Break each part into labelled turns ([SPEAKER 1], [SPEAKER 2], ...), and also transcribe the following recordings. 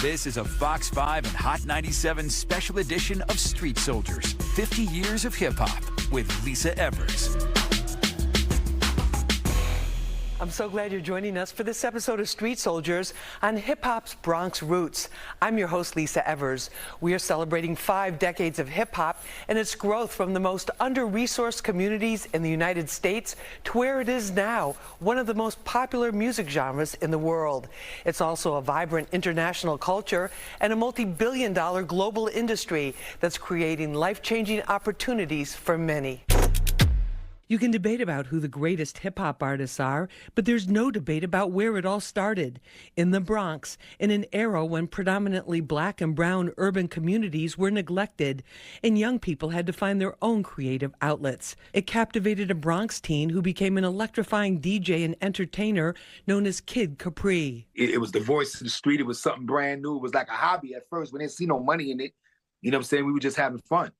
[SPEAKER 1] This is a Fox 5 and Hot 97 special edition of Street Soldiers, 50 Years of Hip Hop with Lisa Evers.
[SPEAKER 2] I'm so glad you're joining us for this episode of Street Soldiers on hip-hop's Bronx roots. I'm your host, Lisa Evers. We are celebrating 5 decades of hip-hop and its growth from the most under-resourced communities in the United States to where it is now, one of the most popular music genres in the world. It's also a vibrant international culture and a multi-billion-dollar global industry that's creating life-changing opportunities for many. You can debate about who the greatest hip-hop artists are, but there's no debate about where it all started. In the Bronx, in an era when predominantly black and brown urban communities were neglected, and young people had to find their own creative outlets. It captivated a Bronx teen who became an electrifying DJ and entertainer known as Kid Capri.
[SPEAKER 3] It was the voice of the street. It was something brand new. It was like a hobby at first. We didn't see no money in it. You know what I'm saying? We were just having fun.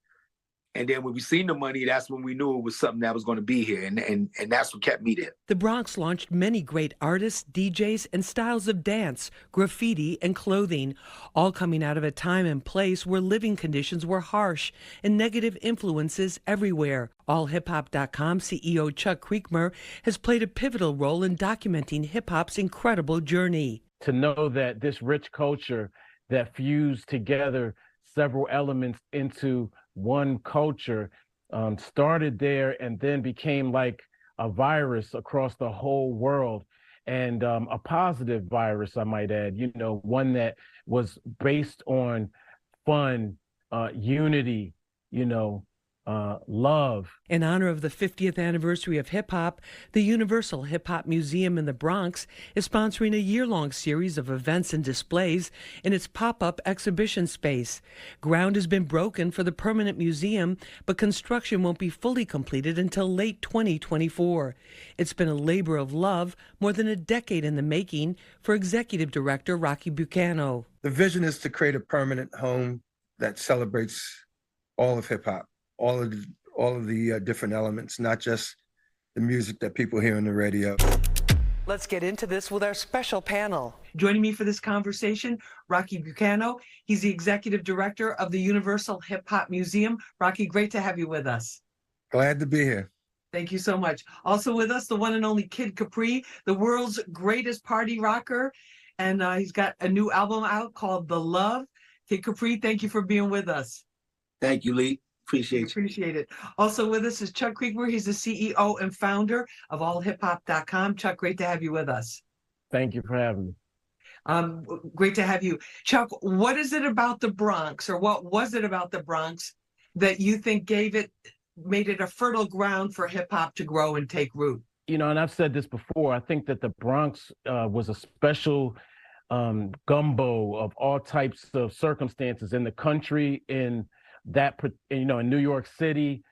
[SPEAKER 3] And then when we seen the money, that's when we knew it was something that was going to be here. And that's what kept me there.
[SPEAKER 2] The Bronx launched many great artists, DJs, and styles of dance, graffiti, and clothing, all coming out of a time and place where living conditions were harsh and negative influences everywhere. AllHipHop.com CEO Chuck Creekmur has played a pivotal role in documenting hip-hop's incredible journey.
[SPEAKER 4] To know that this rich culture that fused together several elements into one culture started there and then became like a virus across the whole world, and a positive virus, I might add, you know, one that was based on fun, unity, you know, love.
[SPEAKER 2] In honor of the 50th anniversary of hip-hop, the Universal Hip Hop Museum in the Bronx is sponsoring a year-long series of events and displays in its pop-up exhibition space. Ground has been broken for the permanent museum, but construction won't be fully completed until late 2024. It's been a labor of love, more than a decade in the making, for Executive Director Rocky Bucano.
[SPEAKER 5] The vision is to create a permanent home that celebrates all of hip-hop. All of the different elements, not just the music that people hear on the radio.
[SPEAKER 2] Let's get into this with our special panel. Joining me for this conversation, Rocky Bucano. He's the Executive Director of the Universal Hip Hop Museum. Rocky, great to have you with us.
[SPEAKER 5] Glad to be here.
[SPEAKER 2] Thank you so much. Also with us, the one and only Kid Capri, the world's greatest party rocker. And he's got a new album out called The Love. Kid Capri, thank you for being with us.
[SPEAKER 3] Thank you, Lee. Appreciate
[SPEAKER 2] it. Also with us is Chuck Creekmur. He's the CEO and founder of AllHipHop.com. Chuck, great to have you with us.
[SPEAKER 4] Thank you for having me.
[SPEAKER 2] Great to have you. Chuck, what is it about the Bronx, or what was it about the Bronx that you think made it a fertile ground for hip hop to grow and take root?
[SPEAKER 4] You know, and I've said this before, I think that the Bronx was a special gumbo of all types of circumstances in the country, in New York City,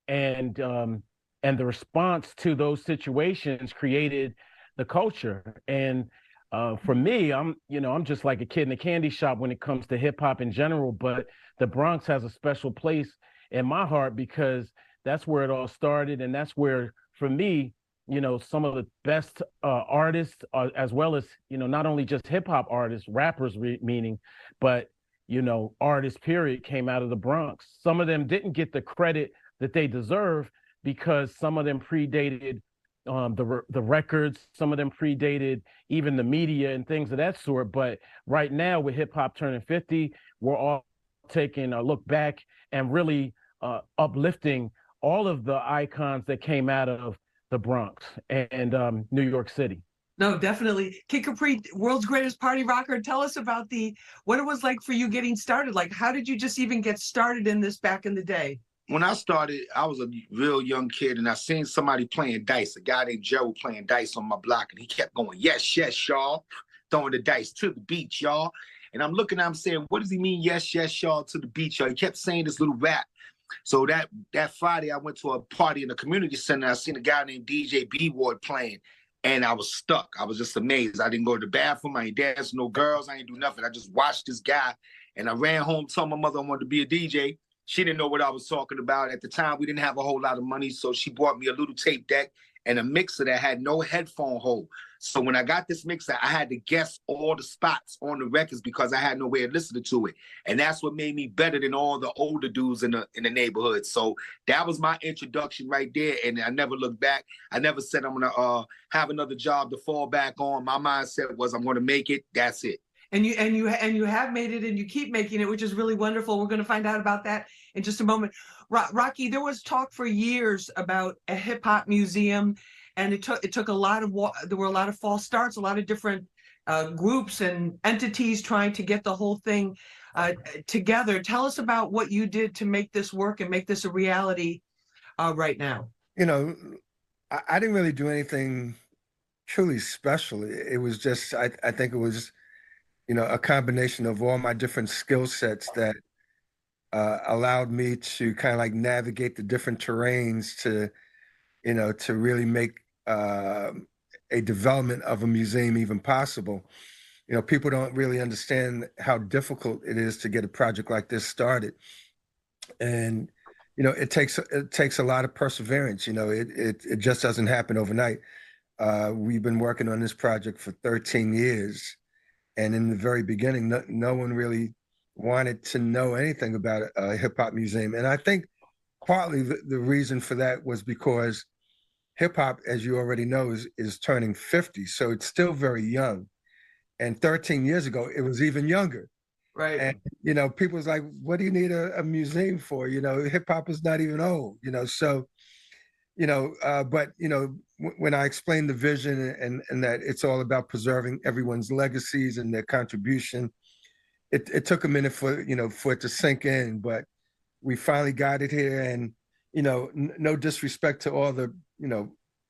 [SPEAKER 4] and the response to those situations created the culture. And for me, I'm just like a kid in a candy shop when it comes to hip hop in general, but the Bronx has a special place in my heart because that's where it all started. And that's where, for me, you know, some of the best artists, as well as, you know, not only just hip hop artists, rappers meaning, but you know, artists, period, came out of the Bronx. Some of them didn't get the credit that they deserve because some of them predated the records. Some of them predated even the media and things of that sort. But right now, with hip hop turning 50, we're all taking a look back and really uplifting all of the icons that came out of the Bronx and New York City.
[SPEAKER 2] No, definitely. Kid Capri, world's greatest party rocker. Tell us about what it was like for you getting started. Like, how did you just even get started in this back in the day?
[SPEAKER 3] When I started, I was a real young kid, and I seen somebody playing dice, a guy named Joe playing dice on my block, and he kept going, yes, yes, y'all, throwing the dice to the beach, y'all. And I'm looking at him saying, what does he mean, yes, yes, y'all, to the beach, y'all? He kept saying this little rap. So that Friday, I went to a party in the community center. I seen a guy named DJ B-Ward playing. And I was stuck. I was just amazed. I didn't go to the bathroom. I ain't dance with no girls. I ain't do nothing. I just watched this guy. And I ran home, told my mother I wanted to be a DJ. She didn't know what I was talking about. At the time, we didn't have a whole lot of money. So she bought me a little tape deck and a mixer that had no headphone hole. So when I got this mixer, I had to guess all the spots on the records because I had no way of listening to it. And that's what made me better than all the older dudes in the neighborhood. So that was my introduction right there. And I never looked back. I never said I'm gonna have another job to fall back on. My mindset was I'm gonna make it. That's it.
[SPEAKER 2] And you have made it, and you keep making it, which is really wonderful. We're going to find out about that in just a moment. Rocky, there was talk for years about a hip hop museum, and it took a lot of there were a lot of false starts, a lot of different groups and entities trying to get the whole thing together. Tell us about what you did to make this work and make this a reality right now.
[SPEAKER 5] You know, I didn't really do anything truly special. It was just, I think it was, a combination of all my different skill sets that allowed me to kind of like navigate the different terrains to, to really make a development of a museum even possible. People don't really understand how difficult it is to get a project like this started. And, it takes a lot of perseverance. It just doesn't happen overnight. We've been working on this project for 13 years. And in the very beginning, no one really wanted to know anything about a hip hop museum. And I think partly the reason for that was because hip hop, as you already know, is turning 50. So it's still very young. And 13 years ago, it was even younger.
[SPEAKER 2] Right.
[SPEAKER 5] And, people was like, what do you need a museum for? Hip hop is not even old, so, but, when I explained the vision and that it's all about preserving everyone's legacies and their contribution, it took a minute for it to sink in, but we finally got it here. And, no disrespect to all the,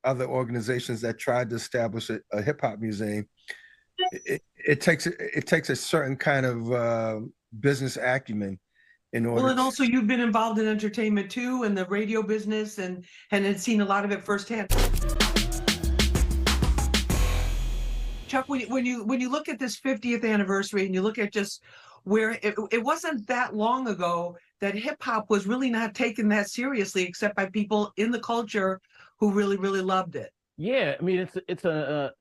[SPEAKER 5] other organizations that tried to establish a hip hop museum. It takes a certain kind of business acumen in order.
[SPEAKER 2] Well, and also you've been involved in entertainment too, and the radio business, and had seen a lot of it firsthand. Chuck, when you look at this 50th anniversary and you look at just where it wasn't that long ago that hip hop was really not taken that seriously, except by people in the culture who really, really loved it.
[SPEAKER 4] Yeah, I mean,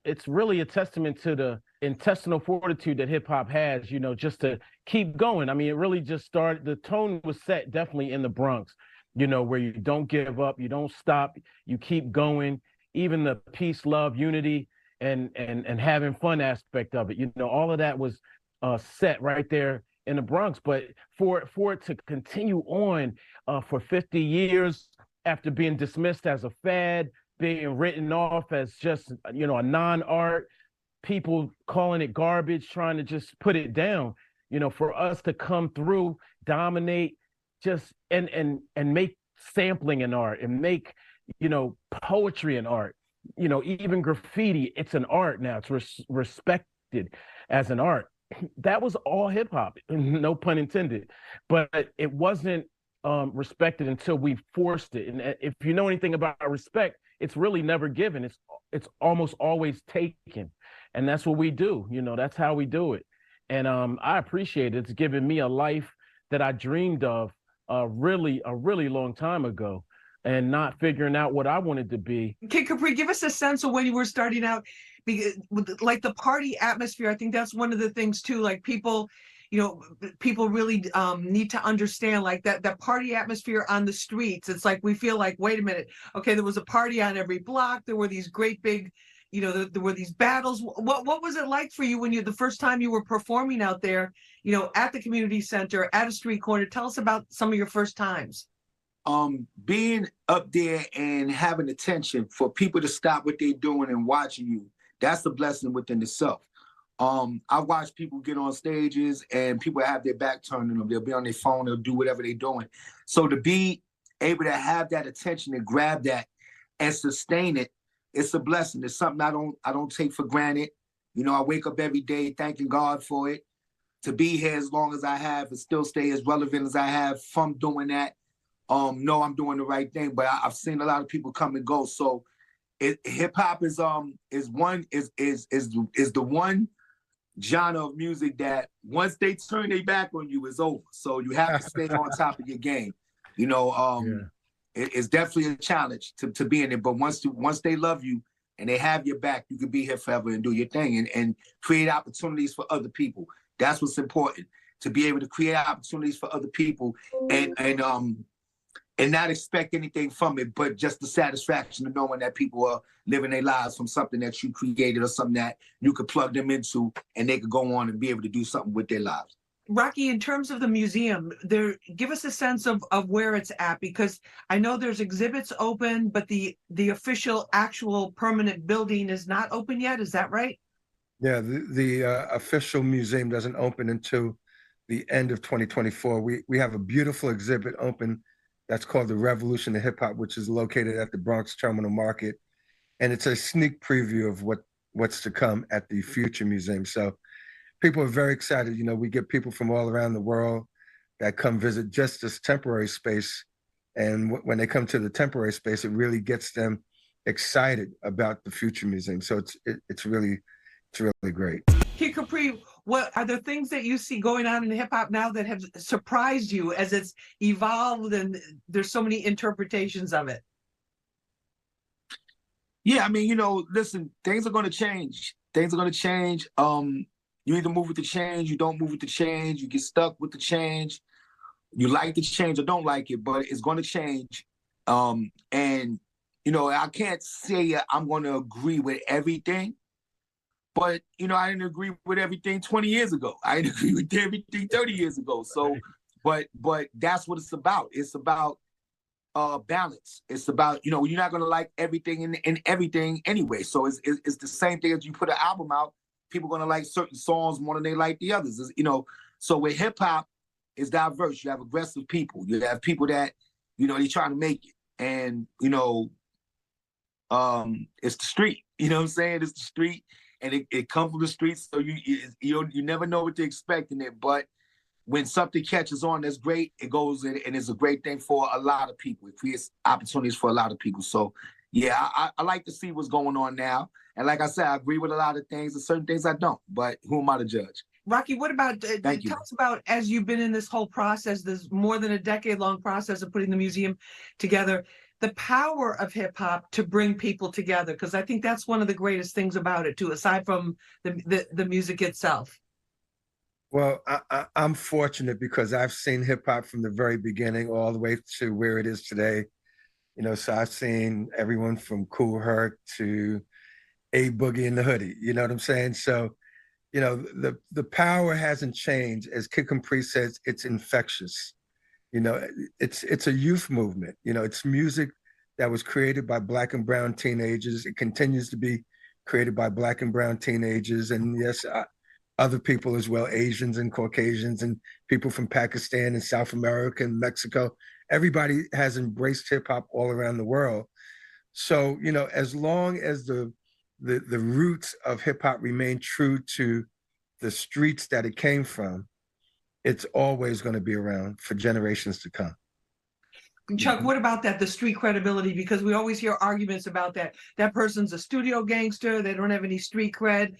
[SPEAKER 4] it's really a testament to the intestinal fortitude that hip hop has, just to keep going. I mean, it really just started, the tone was set definitely in the Bronx, where you don't give up, you don't stop, you keep going. Even the peace, love, unity, and having fun aspect of it, all of that was set right there in the Bronx. But for it to continue on for 50 years after being dismissed as a fad, being written off as just, a non-art, people calling it garbage, trying to just put it down, for us to come through, dominate, just and make sampling an art and make, poetry an art, even graffiti, it's an art now. It's respected as an art. That was all hip hop, no pun intended, but it wasn't respected until we forced it. And if you know anything about respect, it's really never given. It's almost always taken. And that's what we do. That's how we do it. And I appreciate it. It's given me a life that I dreamed of a really long time ago, and not figuring out what I wanted to be.
[SPEAKER 2] Okay, Capri, give us a sense of when you were starting out, like the party atmosphere. I think that's one of the things too, like people really need to understand, like that party atmosphere on the streets. It's like we feel like, wait a minute, okay, there was a party on every block. There were these great big, there were these battles. What was it like for you when the first time you were performing out there, at the community center, at a street corner? Tell us about some of your first times.
[SPEAKER 3] Being up there and having attention for people to stop what they're doing and watching you, that's a blessing within itself. I watch people get on stages and people have their back turned on them. They'll be on their phone, they'll do whatever they're doing. So to be able to have that attention and grab that and sustain it, it's a blessing. It's something I don't take for granted. I wake up every day thanking God for it. To be here as long as I have and still stay as relevant as I have from doing that. No, I'm doing the right thing, but I've seen a lot of people come and go. So hip hop is the one genre of music that once they turn their back on you, is over. So you have to stay on top of your game. It's definitely a challenge to be in it. But once they love you, and they have your back, you can be here forever and do your thing and create opportunities for other people. That's what's important, to be able to create opportunities for other people and not expect anything from it, but just the satisfaction of knowing that people are living their lives from something that you created or something that you could plug them into and they could go on and be able to do something with their lives.
[SPEAKER 2] Rocky, in terms of the museum, give us a sense of where it's at, because I know there's exhibits open, but the official, actual permanent building is not open yet. Is that right?
[SPEAKER 5] Yeah, the official museum doesn't open until the end of 2024. We have a beautiful exhibit open that's called The Revolution of Hip Hop, which is located at the Bronx Terminal Market. And it's a sneak preview of what's to come at the future museum. So people are very excited. You know, we get people from all around the world that come visit just this temporary space. And when they come to the temporary space, it really gets them excited about the future museum. So it's really great.
[SPEAKER 2] Kid Capri, what are there things that you see going on in hip hop now that have surprised you as it's evolved and there's so many interpretations of it?
[SPEAKER 3] Yeah, I mean, you know, listen, things are going to change. Things are going to change. You either move with the change, you don't move with the change, you get stuck with the change. You like the change or don't like it, but it's going to change. And, you know, I can't say I'm going to agree with everything. But, you know, I didn't agree with everything 20 years ago. I didn't agree with everything 30 years ago. So, but that's what it's about. It's about balance. It's about, you know, you're not going to like everything in everything anyway. So it's the same thing as you put an album out. People are going to like certain songs more than they like the others. It's, you know, so with hip hop, it's diverse. You have aggressive people. You have people that, you know, they're trying to make it. And, you know, it's the street. You know what I'm saying? It's the street. And it comes from the streets, so you never know what to expect in it. But when something catches on, that's great. It goes in, and it's a great thing for a lot of people. It creates opportunities for a lot of people. So, yeah, I like to see what's going on now. And like I said, I agree with a lot of things, and certain things I don't. But who am I to judge?
[SPEAKER 2] Rocky, what about, tell us about, as you've been in this whole process, this more than a decade-long process of putting the museum together, the power of hip hop to bring people together, because I think that's one of the greatest things about it too, aside from the music itself.
[SPEAKER 5] Well, I'm fortunate because I've seen hip hop from the very beginning all the way to where it is today. You know, so I've seen everyone from Kool Herc to A Boogie and the Hoodie. You know what I'm saying? So, you know, the power hasn't changed. As Kid Capri says, it's infectious. You know, it's a youth movement. You know, it's music that was created by Black and brown teenagers. It continues to be created by Black and brown teenagers, and yes, other people as well, Asians and Caucasians and people from Pakistan and South America and Mexico. Everybody has embraced hip hop all around the world. So, you know, as long as the roots of hip hop remain true to the streets that it came from, it's always going to be around for generations to come.
[SPEAKER 2] Chuck, what about that, the street credibility? Because we always hear arguments about that. That person's a studio gangster. They don't have any street cred.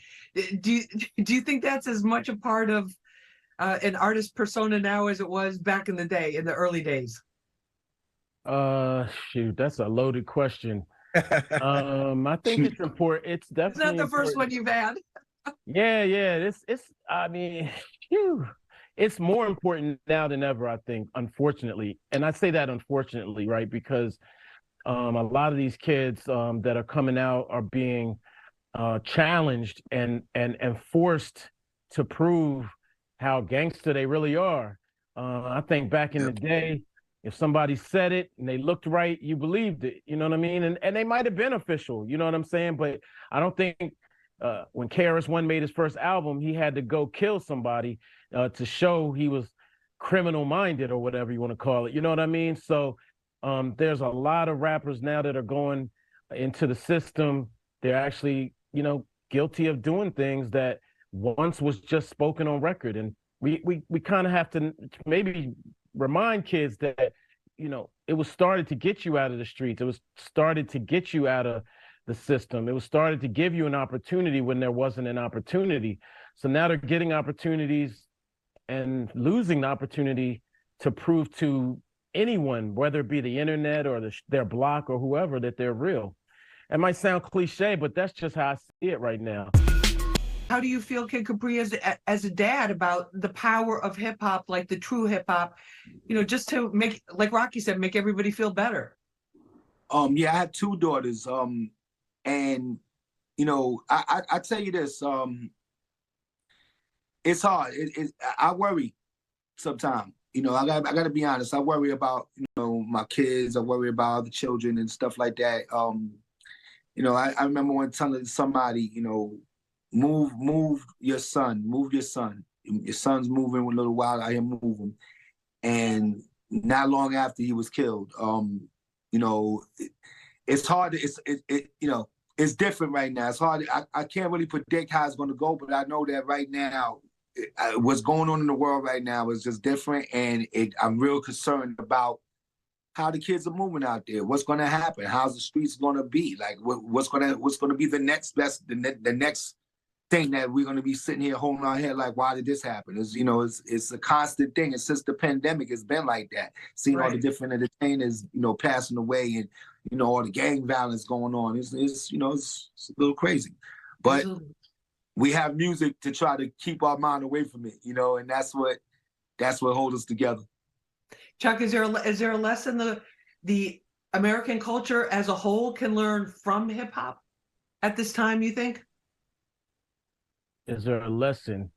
[SPEAKER 2] Do you think that's as much a part of an artist persona now as it was back in the day, in the early days?
[SPEAKER 4] Shoot, that's a loaded question. I think it's important. It's definitely
[SPEAKER 2] It's not the first one you've had.
[SPEAKER 4] Yeah. It's I mean, phew. It's more important now than ever, I think, unfortunately. And I say that unfortunately, right? Because a lot of these kids that are coming out are being challenged and forced to prove how gangster they really are. I think back in the day, if somebody said it and they looked right, you believed it. You know what I mean? And they might have been official, you know what I'm saying? But I don't think when KRS-One made his first album, he had to go kill somebody to show he was criminal minded or whatever you want to call it. You know what I mean? So there's a lot of rappers now that are going into the system. They're actually, you know, guilty of doing things that once was just spoken on record. And we kind of have to maybe remind kids that, you know, it was started to get you out of the streets. It was started to get you out of the system. It was started to give you an opportunity when there wasn't an opportunity. So now they're getting opportunities and losing the opportunity to prove to anyone, whether it be the internet or their block or whoever, that they're real. It might sound cliche, but that's just how I see it right now.
[SPEAKER 2] How do you feel, Kid Capri, as a dad, about the power of hip hop, like the true hip hop, just to make, like Rocky said, make everybody feel better?
[SPEAKER 3] Yeah, I have two daughters. And I tell you this, it's hard. I worry sometimes. I got to be honest. I worry about my kids. I worry about other children and stuff like that. I remember when telling somebody, move your son. Your son's moving a little while. I am moving, and not long after he was killed. It's hard. It's different right now. It's hard. I can't really predict how it's going to go, but I know that right now, what's going on in the world right now is just different, and I'm real concerned about how the kids are moving out there. What's going to happen? How's the streets going to be? Like, what's going to be the next best, the next thing that we're going to be sitting here holding our head like, why did this happen? It's a constant thing. And since the pandemic, it's been like that. Seeing all the different entertainers, passing away, and all the gang violence going on. It's a little crazy, but we have music to try to keep our mind away from it, and that's what holds us together.
[SPEAKER 2] Chuck, is there a lesson the American culture as a whole can learn from hip hop at this time, you think?
[SPEAKER 4] Is there a lesson?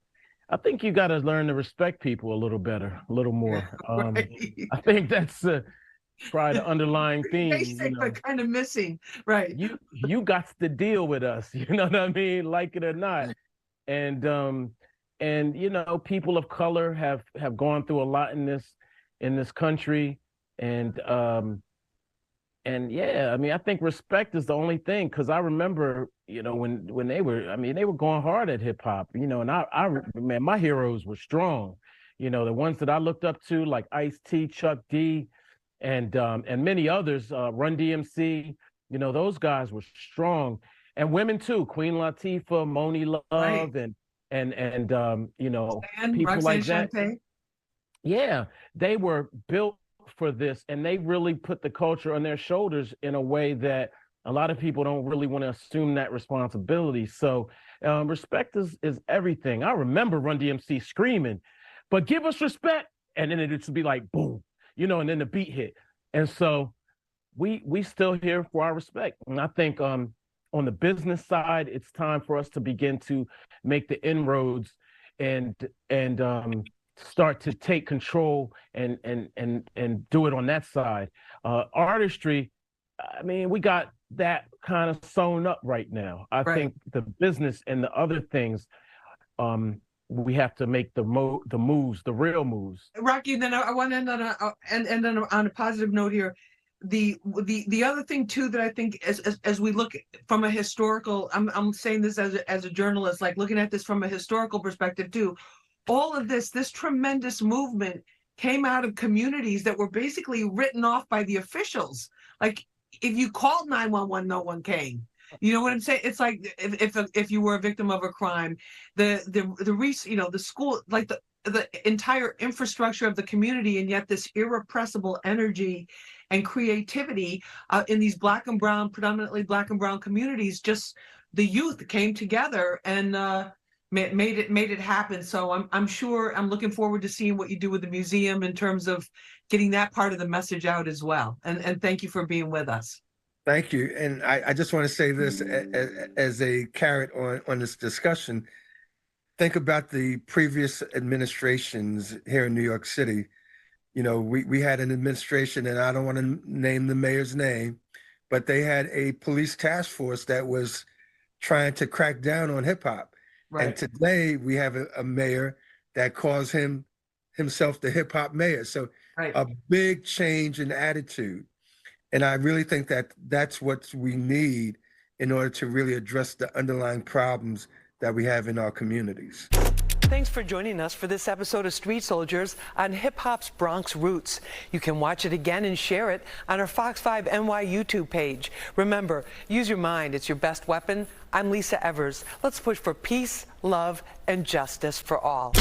[SPEAKER 4] I think you got to learn to respect people a little better, a little more.
[SPEAKER 2] Right.
[SPEAKER 4] I think that's probably the underlying theme.
[SPEAKER 2] Basic, but kind of missing, right?
[SPEAKER 4] You got to deal with us, you know what I mean, like it or not. And people of color have gone through a lot in this country, and yeah, I mean, I think respect is the only thing, because I remember, when they were going hard at hip hop, and man, my heroes were strong, the ones that I looked up to, like Ice-T, Chuck D, and many others, Run DMC, those guys were strong, and women too, Queen Latifah, Moni Love, right. and people like that. Shantae. Yeah, they were built for this, and they really put the culture on their shoulders in a way that a lot of people don't really want to assume that responsibility. So respect is everything. I remember Run DMC screaming, but give us respect, and then it would be like boom, and then the beat hit. And so we still here for our respect. And I think on the business side, it's time for us to begin to make the inroads and start to take control and do it on that side. Artistry, I mean, we got that kind of sewn up right now. I think the business and the other things, we have to make the moves, the real moves.
[SPEAKER 2] Rocky, then I want to end on a positive note here. The other thing too that I think as we look from a historical, I'm saying this as a journalist, like looking at this from a historical perspective too. All of this tremendous movement came out of communities that were basically written off by the officials. Like if you called 911, no one came. You know what I'm saying? It's like if you were a victim of a crime, the school, like the entire infrastructure of the community, and yet this irrepressible energy and creativity in these predominantly black and brown communities, just the youth came together and made it happen. So I'm sure I'm looking forward to seeing what you do with the museum in terms of getting that part of the message out as well. And thank you for being with us.
[SPEAKER 5] Thank you. And I just want to say this as a carrot on this discussion. Think about the previous administrations here in New York City. We had an administration, and I don't want to name the mayor's name, but they had a police task force that was trying to crack down on hip hop. Right. And today we have a mayor that calls himself the hip hop mayor. So a big change in attitude. And I really think that that's what we need in order to really address the underlying problems that we have in our communities.
[SPEAKER 2] Thanks for joining us for this episode of Street Soldiers on Hip Hop's Bronx Roots. You can watch it again and share it on our Fox 5 NY YouTube page. Remember, use your mind. It's your best weapon. I'm Lisa Evers. Let's push for peace, love, and justice for all.